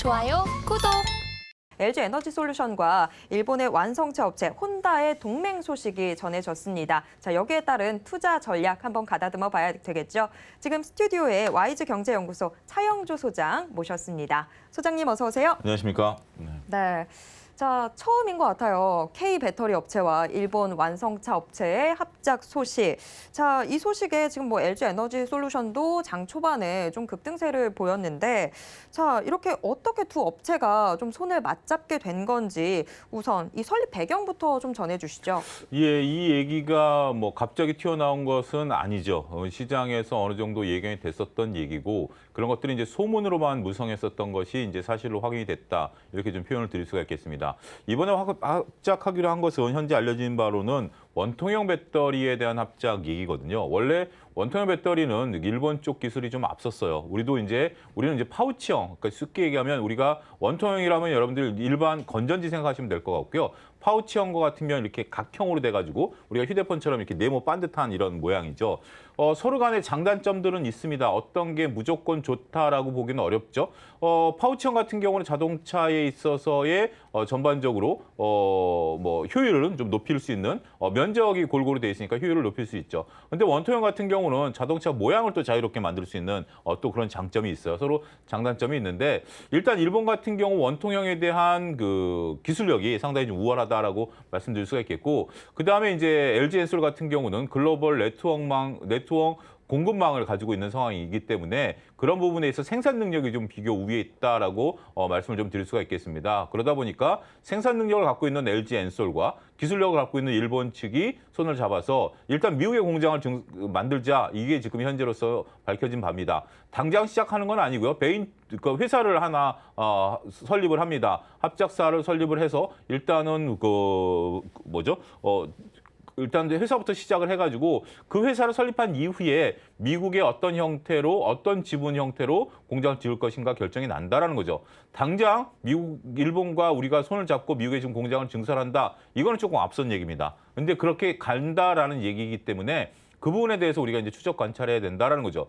좋아요, 구독! LG 에너지솔루션과 일본의 완성차 업체 혼다의 동맹 소식이 전해졌습니다. 자, 여기에 따른 투자 전략 한번 가다듬어 봐야 되겠죠. 지금 스튜디오에 와이즈 경제연구소 차영주 소장 모셨습니다. 소장님 어서 오세요. 안녕하십니까. 네. 자, 처음인 것 같아요. K 배터리 업체와 일본 완성차 업체의 합작 소식. 자, 이 소식에 지금 뭐 LG 에너지 솔루션도 장 초반에 좀 급등세를 보였는데, 자, 이렇게 어떻게 두 업체가 좀 손을 맞잡게 된 건지 우선 이 설립 배경부터 좀 전해주시죠. 예, 이 얘기가 뭐 갑자기 튀어나온 것은 아니죠. 시장에서 어느 정도 예견이 됐었던 얘기고 그런 것들이 이제 소문으로만 무성했었던 것이 이제 사실로 확인이 됐다. 이렇게 좀 표현을 드릴 수가 있겠습니다. 이번에 합작하기로 한 것은 현재 알려진 바로는 원통형 배터리에 대한 합작 얘기거든요. 원래 원통형 배터리는 일본 쪽 기술이 좀 앞섰어요. 우리는 이제 파우치형, 그러니까 쉽게 얘기하면 우리가 원통형이라면 여러분들 일반 건전지 생각하시면 될 것 같고요. 파우치형 거 같으면 이렇게 각형으로 돼가지고 우리가 휴대폰처럼 이렇게 네모 반듯한 이런 모양이죠. 서로 간의 장단점들은 있습니다. 어떤 게 무조건 좋다라고 보기는 어렵죠. 파우치형 같은 경우는 자동차에 있어서의 전반적으로 뭐 효율은 좀 높일 수 있는 면적이 골고루 돼 있으니까 효율을 높일 수 있죠. 근데 원통형 같은 경우는 자동차 모양을 또 자유롭게 만들 수 있는 또 그런 장점이 있어요. 서로 장단점이 있는데 일단 일본 같은 경우 원통형에 대한 그 기술력이 상당히 좀 우월하다라고 말씀드릴 수가 있겠고 그다음에 이제 LG 엔솔 같은 경우는 글로벌 네트워크 공급망을 가지고 있는 상황이기 때문에 그런 부분에 있어 생산 능력이 좀 비교 우위에 있다라고 말씀을 좀 드릴 수가 있겠습니다. 그러다 보니까 생산 능력을 갖고 있는 LG 엔솔과 기술력을 갖고 있는 일본 측이 손을 잡아서 일단 미국의 공장을 만들자 이게 지금 현재로서 밝혀진 바입니다. 당장 시작하는 건 아니고요. 회사를 하나 설립을 합니다. 합작사를 설립을 해서 일단은 일단 회사부터 시작을 해가지고 그 회사를 설립한 이후에 미국의 어떤 형태로 어떤 지분 형태로 공장을 지을 것인가 결정이 난다라는 거죠. 당장 일본과 우리가 손을 잡고 미국에 지금 공장을 증설한다. 이거는 조금 앞선 얘기입니다. 근데 그렇게 간다라는 얘기이기 때문에 그 부분에 대해서 우리가 이제 추적 관찰해야 된다라는 거죠.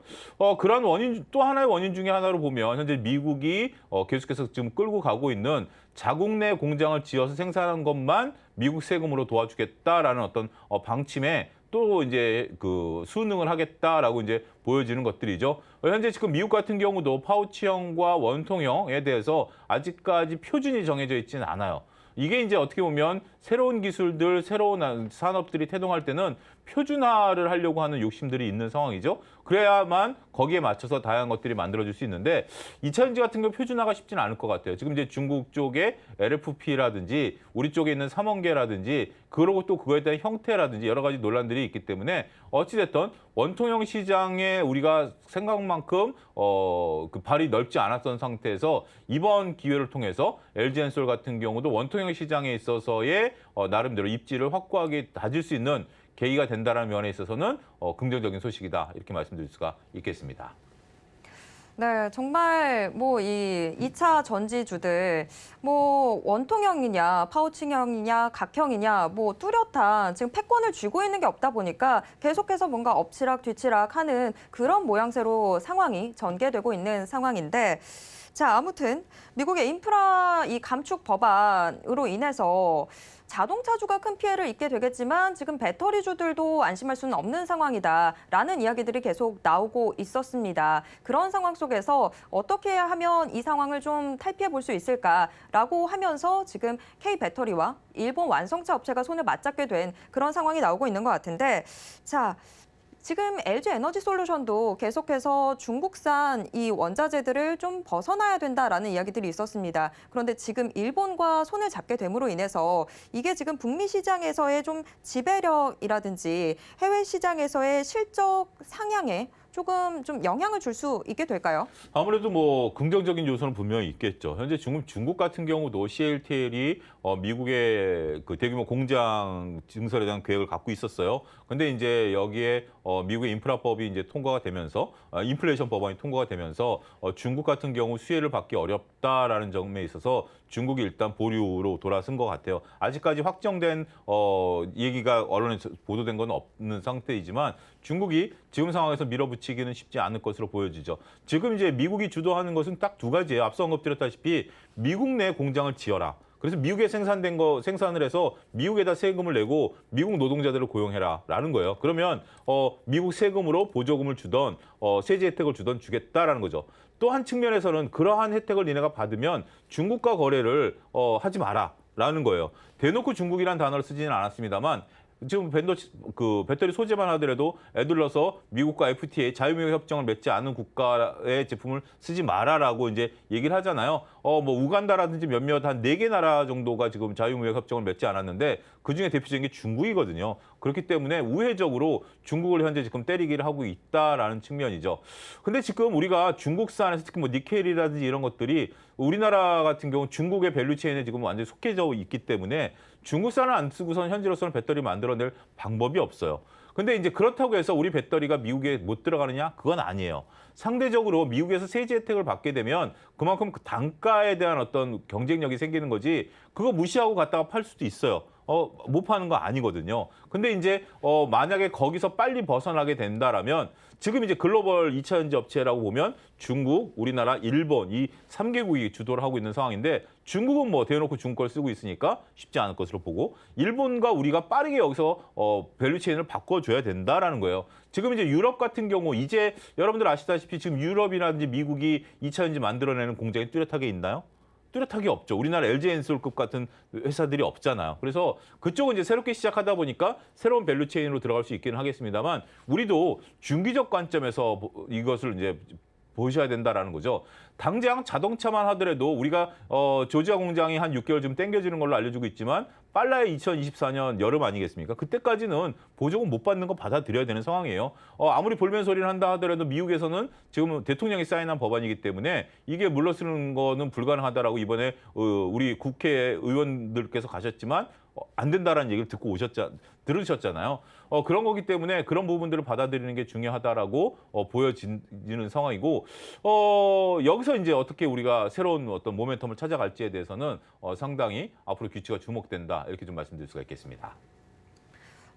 그런 원인 또 하나의 원인 중에 하나로 보면 현재 미국이 계속해서 지금 끌고 가고 있는 자국 내 공장을 지어서 생산하는 것만 미국 세금으로 도와주겠다라는 어떤 방침에 또 이제 그 수능을 하겠다라고 이제 보여지는 것들이죠. 현재 지금 미국 같은 경우도 파우치형과 원통형에 대해서 아직까지 표준이 정해져 있지는 않아요. 이게 이제 어떻게 보면 새로운 기술들, 새로운 산업들이 태동할 때는 표준화를 하려고 하는 욕심들이 있는 상황이죠. 그래야만 거기에 맞춰서 다양한 것들이 만들어질 수 있는데 2차전지 같은 경우 표준화가 쉽지는 않을 것 같아요. 지금 이제 중국 쪽의 LFP라든지 우리 쪽에 있는 삼원계라든지 그러고 또 그거에 대한 형태라든지 여러 가지 논란들이 있기 때문에 어찌됐든 원통형 시장에 우리가 생각만큼 그 발이 넓지 않았던 상태에서 이번 기회를 통해서 LG엔솔 같은 경우도 원통형 시장에 있어서의 나름대로 입지를 확고하게 다질 수 있는 계기가 된다는 면에 있어서는 긍정적인 소식이다 이렇게 말씀드릴 수가 있겠습니다. 네, 정말 뭐 이 2차 전지주들 뭐 원통형이냐 파우치형이냐 각형이냐 뭐 뚜렷한 지금 패권을 쥐고 있는 게 없다 보니까 계속해서 뭔가 엎치락 뒤치락 하는 그런 모양새로 상황이 전개되고 있는 상황인데 자, 아무튼 미국의 인프라 이 감축 법안으로 인해서 자동차주가 큰 피해를 입게 되겠지만 지금 배터리주들도 안심할 수는 없는 상황이다라는 이야기들이 계속 나오고 있었습니다. 그런 상황 속에서 어떻게 하면 이 상황을 좀 탈피해 볼 수 있을까라고 하면서 지금 K배터리와 일본 완성차 업체가 손을 맞잡게 된 그런 상황이 나오고 있는 것 같은데 자, 지금 LG 에너지 솔루션도 계속해서 중국산 이 원자재들을 좀 벗어나야 된다라는 이야기들이 있었습니다. 그런데 지금 일본과 손을 잡게 됨으로 인해서 이게 지금 북미 시장에서의 좀 지배력이라든지 해외 시장에서의 실적 상향에 조금 좀 영향을 줄 수 있게 될까요? 아무래도 뭐 긍정적인 요소는 분명히 있겠죠. 현재 중국 같은 경우도 CATL이 미국의 그 대규모 공장 증설에 대한 계획을 갖고 있었어요. 근데 이제 여기에 미국의 인프라법이 이제 통과가 되면서 인플레이션 법안이 통과가 되면서 중국 같은 경우 수혜를 받기 없다라는 점에 있어서 중국이 일단 보류로 돌아선 것 같아요. 아직까지 확정된 얘기가 언론에 보도된 건 없는 상태이지만 중국이 지금 상황에서 밀어붙이기는 쉽지 않을 것으로 보여지죠. 지금 이제 미국이 주도하는 것은 딱 두 가지예요. 앞서 언급드렸다시피 미국 내 공장을 지어라. 그래서 미국에 생산된 거 생산을 해서 미국에다 세금을 내고 미국 노동자들을 고용해라라는 거예요. 그러면 미국 세금으로 보조금을 주던 세제 혜택을 주던 주겠다라는 거죠. 또 한 측면에서는 그러한 혜택을 니네가 받으면 중국과 거래를 하지 마라라는 거예요. 대놓고 중국이라는 단어를 쓰지는 않았습니다만 지금 배터리 소재만 하더라도 애들러서 미국과 FTA 자유무역 협정을 맺지 않은 국가의 제품을 쓰지 마라라고 이제 얘기를 하잖아요. 뭐 우간다라든지 몇몇 한 4개 나라 정도가 지금 자유무역 협정을 맺지 않았는데 그중에 대표적인 게 중국이거든요. 그렇기 때문에 우회적으로 중국을 현재 지금 때리기를 하고 있다라는 측면이죠. 근데 지금 우리가 중국산에서 특히 뭐 니켈이라든지 이런 것들이 우리나라 같은 경우 중국의 밸류체인에 지금 완전히 속해져 있기 때문에 중국산을 안 쓰고선 현재로서는 배터리 만들어낼 방법이 없어요. 근데 이제 그렇다고 해서 우리 배터리가 미국에 못 들어가느냐? 그건 아니에요. 상대적으로 미국에서 세제 혜택을 받게 되면 그만큼 그 단가에 대한 어떤 경쟁력이 생기는 거지 그거 무시하고 갖다가 팔 수도 있어요. 못 파는 거 아니거든요. 근데 이제 만약에 거기서 빨리 벗어나게 된다라면 지금 이제 글로벌 2차 전지 업체라고 보면 중국, 우리나라, 일본 이 3개국이 주도를 하고 있는 상황인데 중국은 뭐 대놓고 중국 걸 쓰고 있으니까 쉽지 않을 것으로 보고 일본과 우리가 빠르게 여기서 밸류체인을 바꿔줘야 된다라는 거예요. 지금 이제 유럽 같은 경우 이제 여러분들 아시다시피 지금 유럽이라든지 미국이 2차 전지 만들어내는 공장이 뚜렷하게 있나요? 뚜렷하게 없죠. 우리나라 LG엔솔급 같은 회사들이 없잖아요. 그래서 그쪽은 이제 새롭게 시작하다 보니까 새로운 밸류체인으로 들어갈 수 있기는 하겠습니다만 우리도 중기적 관점에서 이것을 이제 보셔야 된다라는 거죠. 당장 자동차만 하더라도 우리가 조지아 공장이 한 6개월 좀 땡겨지는 걸로 알려주고 있지만 빨라야 2024년 여름 아니겠습니까? 그때까지는 보조금 못 받는 거 받아들여야 되는 상황이에요. 아무리 볼멘 소리를 한다 하더라도 미국에서는 지금 대통령이 사인한 법안이기 때문에 이게 물러서는 거는 불가능하다라고 이번에 우리 국회 의원들께서 가셨지만 안 된다라는 얘기를 들으셨잖아요. 그런 거기 때문에 그런 부분들을 받아들이는 게 중요하다라고 보여지는 상황이고 여기서 이제 어떻게 우리가 새로운 어떤 모멘텀을 찾아갈지에 대해서는 상당히 앞으로 규칙가 주목된다 이렇게 좀 말씀드릴 수가 있겠습니다.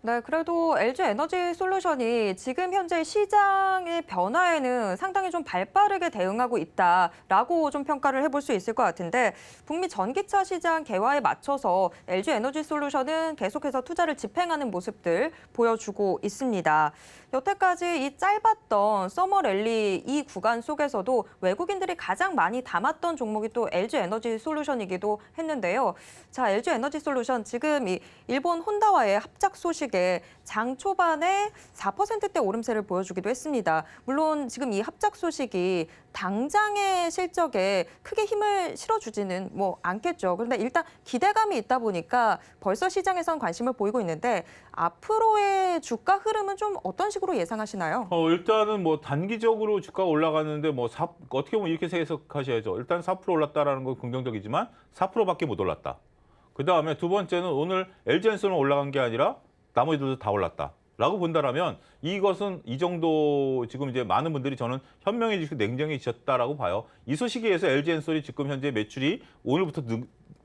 네, 그래도 LG 에너지 솔루션이 지금 현재 시장의 변화에는 상당히 좀 발빠르게 대응하고 있다라고 좀 평가를 해볼 수 있을 것 같은데 북미 전기차 시장 개화에 맞춰서 LG 에너지 솔루션은 계속해서 투자를 집행하는 모습들 보여주고 있습니다. 여태까지 이 짧았던 서머 랠리 이 구간 속에서도 외국인들이 가장 많이 담았던 종목이 또 LG 에너지 솔루션이기도 했는데요. 자, LG 에너지 솔루션 지금 이 일본 혼다와의 합작 소식에 장 초반에 4%대 오름세를 보여주기도 했습니다. 물론 지금 이 합작 소식이 당장의 실적에 크게 힘을 실어주지는 뭐 않겠죠. 그런데 일단 기대감이 있다 보니까 벌써 시장에선 관심을 보이고 있는데 앞으로의 주가 흐름은 좀 어떤 식으로 예상하시나요? 일단은 뭐 단기적으로 주가가 올라가는데 뭐 어떻게 보면 이렇게 해석하셔야죠. 일단 4% 올랐다라는 건 긍정적이지만 4%밖에 못 올랐다. 그다음에 두 번째는 오늘 LG엔솔은 올라간 게 아니라 나머지들도 다 올랐다라고 본다라면 이것은 이 정도 지금 이제 많은 분들이 저는 현명해지시고 냉정해지셨다라고 봐요. 이 소식에서 LG엔솔이 지금 현재 매출이 오늘부터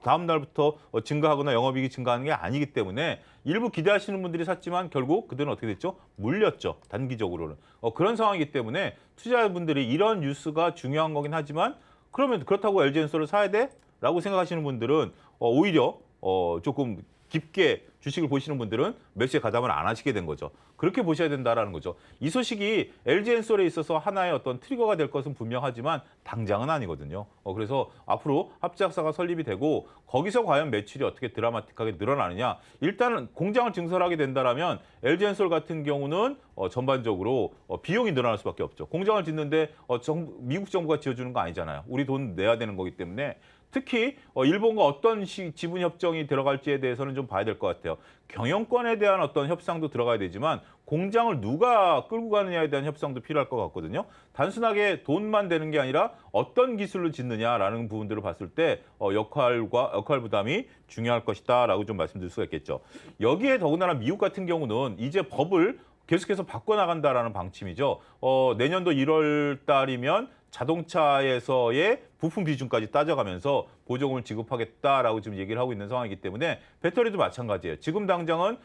다음 날부터 증가하거나 영업이익이 증가하는 게 아니기 때문에 일부 기대하시는 분들이 샀지만 결국 그들은 어떻게 됐죠? 물렸죠. 단기적으로는. 그런 상황이기 때문에 투자자분들이 이런 뉴스가 중요한 거긴 하지만 그러면 그렇다고 LG엔솔을 사야 돼? 라고 생각하시는 분들은 오히려 조금 깊게 주식을 보시는 분들은 매수에 가담을 안 하시게 된 거죠. 그렇게 보셔야 된다라는 거죠. 이 소식이 LG엔솔에 있어서 하나의 어떤 트리거가 될 것은 분명하지만 당장은 아니거든요. 그래서 앞으로 합작사가 설립이 되고 거기서 과연 매출이 어떻게 드라마틱하게 늘어나느냐. 일단은 공장을 증설하게 된다라면 LG엔솔 같은 경우는 전반적으로 비용이 늘어날 수밖에 없죠. 공장을 짓는데 미국 정부가 지어주는 거 아니잖아요. 우리 돈 내야 되는 거기 때문에 특히 일본과 어떤 지분 협정이 들어갈지에 대해서는 좀 봐야 될 것 같아요. 경영권에 대한 어떤 협상도 들어가야 되지만 공장을 누가 끌고 가느냐에 대한 협상도 필요할 것 같거든요. 단순하게 돈만 되는 게 아니라 어떤 기술로 짓느냐라는 부분들을 봤을 때 역할 부담이 중요할 것이다라고 좀 말씀드릴 수가 있겠죠. 여기에 더군다나 미국 같은 경우는 이제 법을 계속해서 바꿔나간다라는 방침이죠. 내년도 1월 달이면 자동차에서의 부품 비중까지 따져가면서 보조금을 지급하겠다라고 지금 얘기를 하고 있는 상황이기 때문에 배터리도 마찬가지예요. 지금 당장은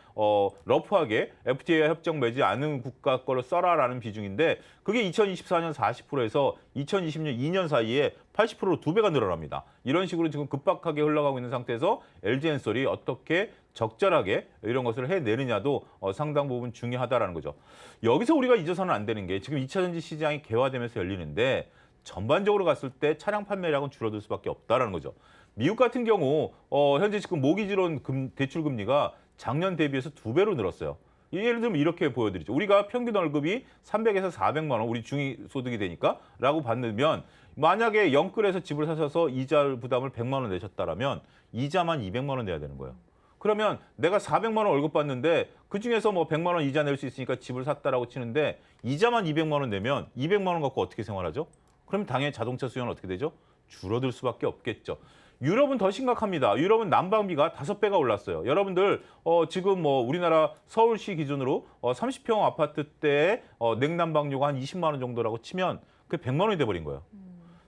러프하게 FTA 협정 맺지 않은 국가 거를 써라라는 비중인데 그게 2024년 40%에서 2020년 2년 사이에 80%로 2배가 늘어납니다. 이런 식으로 지금 급박하게 흘러가고 있는 상태에서 LG엔솔이 어떻게 적절하게 이런 것을 해내느냐도 상당 부분 중요하다라는 거죠. 여기서 우리가 잊어서는 안 되는 게 지금 2차 전지 시장이 개화되면서 열리는데 전반적으로 갔을 때 차량 판매량은 줄어들 수밖에 없다라는 거죠. 미국 같은 경우 현재 지금 모기지론 대출 금리가 작년 대비해서 2배로 늘었어요. 예를 들면 이렇게 보여드리죠. 우리가 평균 월급이 300에서 400만 원, 우리 중위소득이 되니까 라고 받으면 만약에 영끌에서 집을 사셔서 이자 부담을 100만 원 내셨다라면 이자만 200만 원 내야 되는 거예요. 그러면 내가 400만 원 월급 받는데 그중에서 뭐 100만 원 이자 낼 수 있으니까 집을 샀다라고 치는데 이자만 200만 원 내면 200만 원 갖고 어떻게 생활하죠? 그럼 당연히 자동차 수요는 어떻게 되죠? 줄어들 수밖에 없겠죠. 유럽은 더 심각합니다. 유럽은 난방비가 5배가 올랐어요. 여러분들 지금 뭐 우리나라 서울시 기준으로 30평 아파트대의 냉난방료가 한 20만 원 정도라고 치면 그게 100만 원이 돼버린 거예요.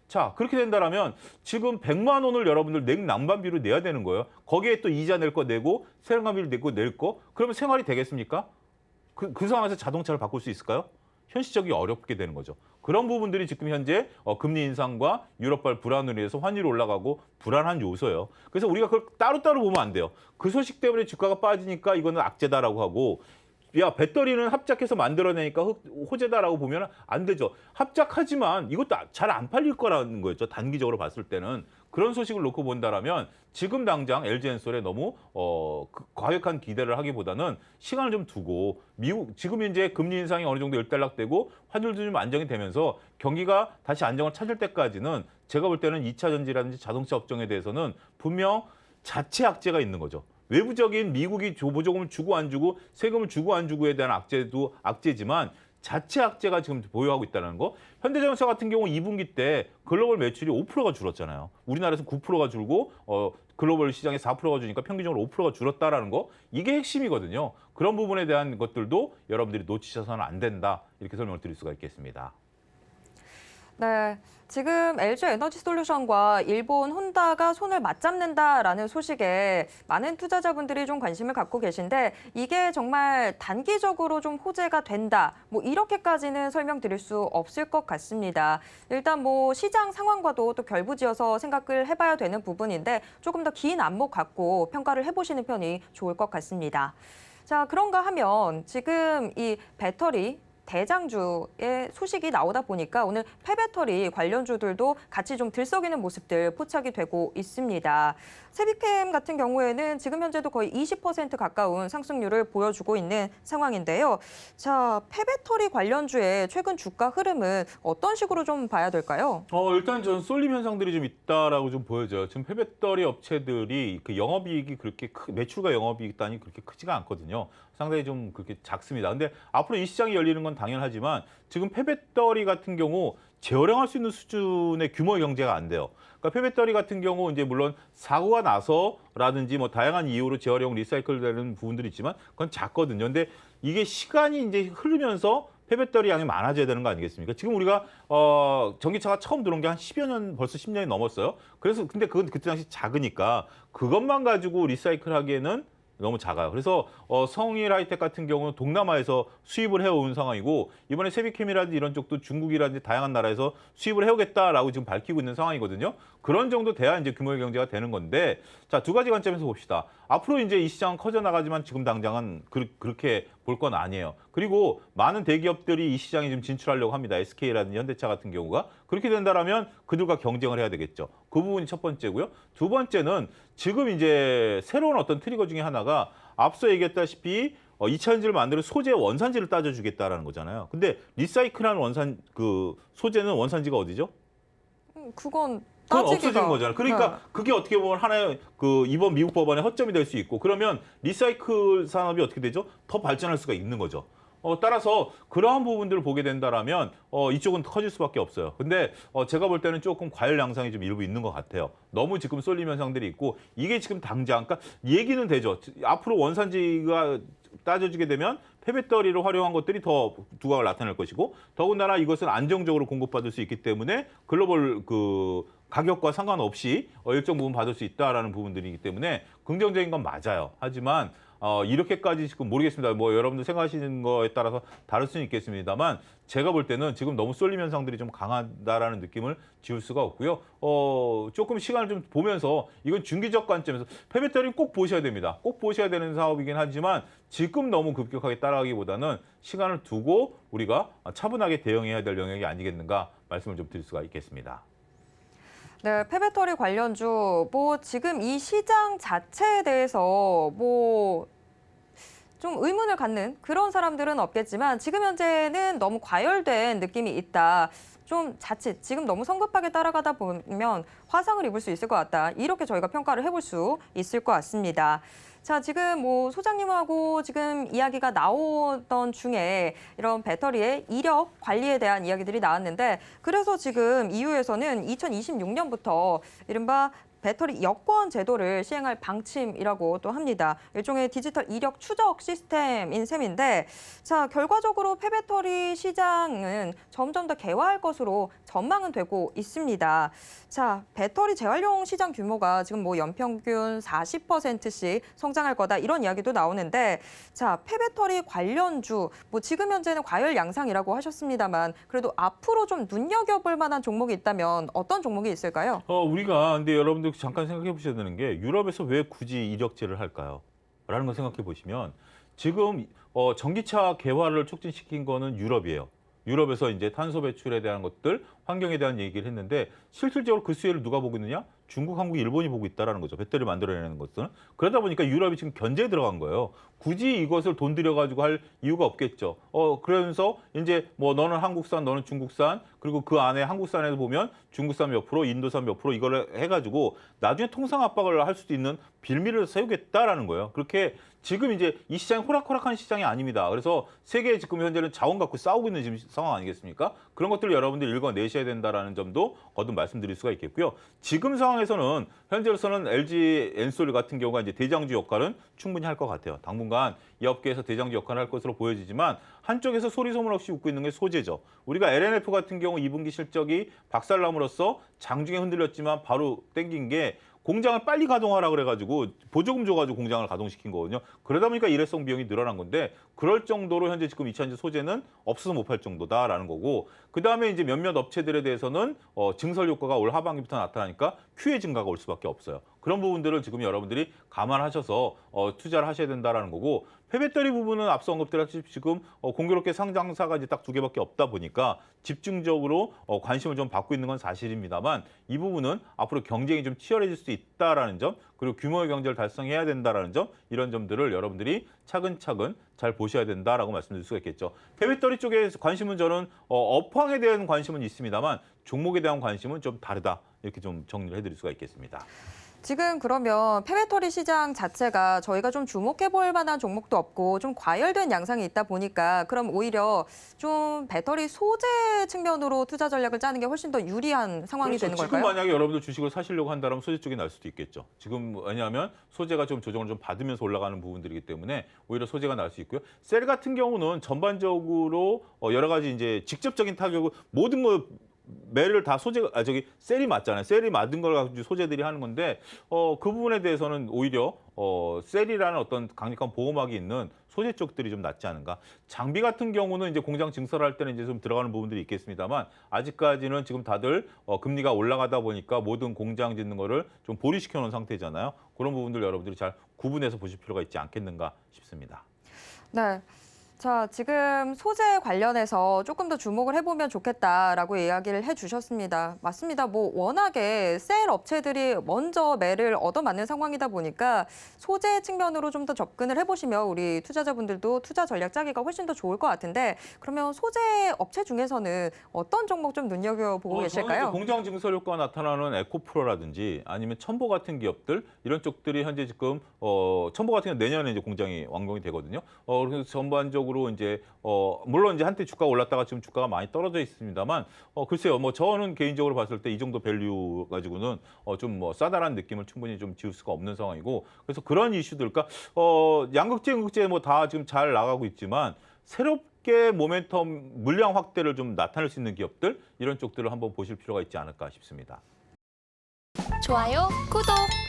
자, 그렇게 된다면 지금 100만 원을 여러분들 냉난방비로 내야 되는 거예요. 거기에 또 이자 낼 거 내고 세랑비를 내고 낼 거. 그러면 생활이 되겠습니까? 그 상황에서 자동차를 바꿀 수 있을까요? 현실적이 어렵게 되는 거죠. 그런 부분들이 지금 현재 금리 인상과 유럽발 불안으로 인해서 환율이 올라가고 불안한 요소예요. 그래서 우리가 그걸 따로따로 보면 안 돼요. 그 소식 때문에 주가가 빠지니까 이거는 악재다라고 하고 야, 배터리는 합작해서 만들어내니까 호재다라고 보면 안 되죠. 합작하지만 이것도 잘 안 팔릴 거라는 거였죠. 단기적으로 봤을 때는. 그런 소식을 놓고 본다라면 지금 당장 LG엔솔에 너무 과격한 기대를 하기보다는 시간을 좀 두고 미국 지금 현재 금리 인상이 어느 정도 일단락되고 환율도 좀 안정이 되면서 경기가 다시 안정을 찾을 때까지는 제가 볼 때는 2차 전지라든지 자동차 업종에 대해서는 분명 자체 악재가 있는 거죠. 외부적인 미국이 보조금을 주고 안 주고 세금을 주고 안 주고에 대한 악재도 악재지만 자체 악재가 지금 보유하고 있다는 거. 현대자동차 같은 경우 2분기 때 글로벌 매출이 5%가 줄었잖아요. 우리나라에서 9%가 줄고 글로벌 시장에 4%가 주니까 평균적으로 5%가 줄었다라는 거. 이게 핵심이거든요. 그런 부분에 대한 것들도 여러분들이 놓치셔서는 안 된다. 이렇게 설명을 드릴 수가 있겠습니다. 네, 지금 LG 에너지 솔루션과 일본 혼다가 손을 맞잡는다라는 소식에 많은 투자자분들이 좀 관심을 갖고 계신데 이게 정말 단기적으로 좀 호재가 된다. 뭐 이렇게까지는 설명드릴 수 없을 것 같습니다. 일단 뭐 시장 상황과도 또 결부지어서 생각을 해봐야 되는 부분인데 조금 더 긴 안목 갖고 평가를 해보시는 편이 좋을 것 같습니다. 자, 그런가 하면 지금 이 배터리 대장주의 소식이 나오다 보니까 오늘 폐배터리 관련주들도 같이 좀 들썩이는 모습들 포착이 되고 있습니다. 세비캠 같은 경우에는 지금 현재도 거의 20% 가까운 상승률을 보여주고 있는 상황인데요. 자, 폐배터리 관련주의 최근 주가 흐름은 어떤 식으로 좀 봐야 될까요? 일단 저는 쏠림 현상들이 좀 있다라고 좀 보여져요. 지금 폐배터리 업체들이 그 영업이익이 그렇게 매출과 영업이익 단이 그렇게 크지가 않거든요. 상당히 좀 그렇게 작습니다. 근데 앞으로 이 시장이 열리는 건 당연하지만 지금 폐배터리 같은 경우 재활용할 수 있는 수준의 규모의 경제가 안 돼요. 그러니까 폐배터리 같은 경우 이제 물론 사고가 나서라든지 뭐 다양한 이유로 재활용 리사이클 되는 부분들이 있지만 그건 작거든요. 근데 이게 시간이 이제 흐르면서 폐배터리 양이 많아져야 되는 거 아니겠습니까? 지금 우리가 전기차가 처음 들어온 게 한 10여 년, 벌써 10년이 넘었어요. 그래서 근데 그건 그때 당시 작으니까 그것만 가지고 리사이클 하기에는 너무 작아요. 그래서 성일 하이텍 같은 경우는 동남아에서 수입을 해온 상황이고 이번에 세비캠이라든지 이런 쪽도 중국이라든지 다양한 나라에서 수입을 해오겠다라고 지금 밝히고 있는 상황이거든요. 그런 정도 돼야 이제 규모의 경제가 되는 건데 자, 두 가지 관점에서 봅시다. 앞으로 이제 이 시장은 커져나가지만 지금 당장은 그렇게 볼 건 아니에요. 그리고 많은 대기업들이 이 시장에 좀 진출하려고 합니다. SK라든지 현대차 같은 경우가. 그렇게 된다면 그들과 경쟁을 해야 되겠죠. 그 부분이 첫 번째고요. 두 번째는 지금 이제 새로운 어떤 트리거 중에 하나가 앞서 얘기했다시피 2차 전지를 만드는 소재 원산지를 따져주겠다라는 거잖아요. 근데 리사이클한 소재는 원산지가 어디죠? 그건 그건 따지기가... 없어지는 거잖아요. 그러니까 네. 그게 어떻게 보면 하나의 이번 미국 법안의 허점이 될 수 있고 그러면 리사이클 산업이 어떻게 되죠? 더 발전할 수가 있는 거죠. 따라서 그러한 부분들을 보게 된다라면 이쪽은 커질 수밖에 없어요. 근데 제가 볼 때는 조금 과열 양상이 좀 일부 있는 것 같아요. 너무 지금 쏠림 현상들이 있고 이게 지금 당장 그러니까 얘기는 되죠. 앞으로 원산지가 따져지게 되면 폐배터리를 활용한 것들이 더 두각을 나타낼 것이고 더군다나 이것은 안정적으로 공급받을 수 있기 때문에 글로벌 가격과 상관없이 일정 부분 받을 수 있다라는 부분들이기 때문에 긍정적인 건 맞아요. 하지만 이렇게까지 지금 모르겠습니다. 뭐 여러분들 생각하시는 거에 따라서 다를 수는 있겠습니다만 제가 볼 때는 지금 너무 쏠림 현상들이 좀 강하다라는 느낌을 지울 수가 없고요. 조금 시간을 좀 보면서 이건 중기적 관점에서 폐배터리는 꼭 보셔야 됩니다. 꼭 보셔야 되는 사업이긴 하지만 지금 너무 급격하게 따라가기보다는 시간을 두고 우리가 차분하게 대응해야 될 영역이 아니겠는가 말씀을 좀 드릴 수가 있겠습니다. 네, 폐배터리 관련주, 뭐 지금 이 시장 자체에 대해서 뭐 좀 의문을 갖는 그런 사람들은 없겠지만 지금 현재는 너무 과열된 느낌이 있다. 좀 자칫 지금 너무 성급하게 따라가다 보면 화상을 입을 수 있을 것 같다. 이렇게 저희가 평가를 해볼 수 있을 것 같습니다. 자, 지금 뭐 소장님하고 지금 이야기가 나오던 중에 이런 배터리의 이력 관리에 대한 이야기들이 나왔는데 그래서 지금 EU에서는 2026년부터 이른바 배터리 여권 제도를 시행할 방침이라고 또 합니다. 일종의 디지털 이력 추적 시스템인 셈인데 자, 결과적으로 폐배터리 시장은 점점 더 개화할 것으로 전망은 되고 있습니다. 자, 배터리 재활용 시장 규모가 지금 뭐 연평균 40%씩 성장할 거다 이런 이야기도 나오는데 자, 폐배터리 관련주 뭐 지금 현재는 과열 양상이라고 하셨습니다만 그래도 앞으로 좀 눈여겨볼 만한 종목이 있다면 어떤 종목이 있을까요? 우리가 근데 여러분들 잠깐 생각해 보셔야 되는 게 유럽에서 왜 굳이 이력제를 할까요? 라는 걸 생각해 보시면 지금 전기차 개화를 촉진시킨 거는 유럽이에요. 유럽에서 이제 탄소 배출에 대한 것들, 환경에 대한 얘기를 했는데 실질적으로 그 수혜를 누가 보고 있느냐? 중국, 한국, 일본이 보고 있다라는 거죠. 배터리 만들어내는 것은. 그러다 보니까 유럽이 지금 견제에 들어간 거예요. 굳이 이것을 돈 들여가지고 할 이유가 없겠죠. 그러면서 이제 뭐 너는 한국산, 너는 중국산, 그리고 그 안에 한국산에서 보면 중국산 몇 프로, 인도산 몇 프로 이걸 해가지고 나중에 통상 압박을 할 수도 있는 빌미를 세우겠다라는 거예요. 그렇게 지금 이제 이 시장이 호락호락한 시장이 아닙니다. 그래서 세계 지금 현재는 자원 갖고 싸우고 있는 지금 상황 아니겠습니까? 그런 것들을 여러분들 읽어내셔야 된다라는 점도 거듭 말씀드릴 수가 있겠고요. 지금 상황에서는 현재로서는 LG 엔솔 같은 경우가 이제 대장주 역할은 충분히 할 것 같아요. 당분간 이 업계에서 대장주 역할을 할 것으로 보여지지만 한쪽에서 소리 소문 없이 웃고 있는 게 소재죠. 우리가 LNF 같은 경우 2분기 실적이 박살남으로써 장중에 흔들렸지만 바로 땡긴 게 공장을 빨리 가동하라 그래가지고 보조금 줘가지고 공장을 가동시킨 거거든요. 그러다 보니까 일회성 비용이 늘어난 건데 그럴 정도로 현재 지금 2차전지 소재는 없어서 못 팔 정도다라는 거고 그다음에 이제 몇몇 업체들에 대해서는 증설 효과가 올 하반기부터 나타나니까 QA 증가가 올 수밖에 없어요. 그런 부분들을 지금 여러분들이 감안하셔서 투자를 하셔야 된다라는 거고 폐배터리 부분은 앞서 언급드렸듯이 지금 공교롭게 상장사가 이제 딱 2개밖에 없다 보니까 집중적으로 관심을 좀 받고 있는 건 사실입니다만 이 부분은 앞으로 경쟁이 좀 치열해질 수 있다라는 점 그리고 규모의 경제를 달성해야 된다라는 점 이런 점들을 여러분들이 차근차근 잘 보셔야 된다라고 말씀드릴 수가 있겠죠. 폐배터리 쪽에 관심은 저는 업황에 대한 관심은 있습니다만 종목에 대한 관심은 좀 다르다 이렇게 좀 정리를 해드릴 수가 있겠습니다. 지금 그러면 폐배터리 시장 자체가 저희가 좀 주목해 볼 만한 종목도 없고 좀 과열된 양상이 있다 보니까 그럼 오히려 좀 배터리 소재 측면으로 투자 전략을 짜는 게 훨씬 더 유리한 상황이 그렇죠. 되는 지금 걸까요? 만약에 여러분들 주식을 사시려고 한다면 소재 쪽이 날 수도 있겠죠. 지금 왜냐하면 소재가 좀 조정을 좀 받으면서 올라가는 부분들이기 때문에 오히려 소재가 날 수 있고요. 셀 같은 경우는 전반적으로 여러 가지 이제 직접적인 타격을 모든 거 매를 다 소재가 셀이 맞잖아요. 셀이 맞은 걸 가지고 소재들이 하는 건데 그 부분에 대해서는 오히려 셀이라는 어떤 강력한 보호막이 있는 소재 쪽들이 좀 낫지 않은가. 장비 같은 경우는 이제 공장 증설할 때는 이제 좀 들어가는 부분들이 있겠습니다만 아직까지는 지금 다들 금리가 올라가다 보니까 모든 공장 짓는 거를 좀 보류시켜 놓은 상태잖아요. 그런 부분들 여러분들이 잘 구분해서 보실 필요가 있지 않겠는가 싶습니다. 네. 자, 지금 소재 관련해서 조금 더 주목을 해보면 좋겠다라고 이야기를 해주셨습니다. 맞습니다. 뭐 워낙에 셀 업체들이 먼저 매를 얻어맞는 상황이다 보니까 소재 측면으로 좀 더 접근을 해보시면 우리 투자자분들도 투자 전략 짜기가 훨씬 더 좋을 것 같은데 그러면 소재 업체 중에서는 어떤 종목 좀 눈여겨보고 계실까요? 공장 증설 효과가 나타나는 에코프로라든지 아니면 첨보 같은 기업들 이런 쪽들이 현재 지금 첨보 같은 경우는 내년에 이제 공장이 완공이 되거든요. 그래서 전반적으로 이제 물론 이제 한때 주가가 올랐다가 지금 주가가 많이 떨어져 있습니다만 글쎄요 뭐 저는 개인적으로 봤을 때 이 정도 밸류 가지고는 좀 뭐 싸다라는 느낌을 충분히 좀 지울 수가 없는 상황이고 그래서 그런 이슈들 그러니까 양극재, 음극재 뭐 다 지금 잘 나가고 있지만 새롭게 모멘텀 물량 확대를 좀 나타낼 수 있는 기업들 이런 쪽들을 한번 보실 필요가 있지 않을까 싶습니다. 좋아요, 구독!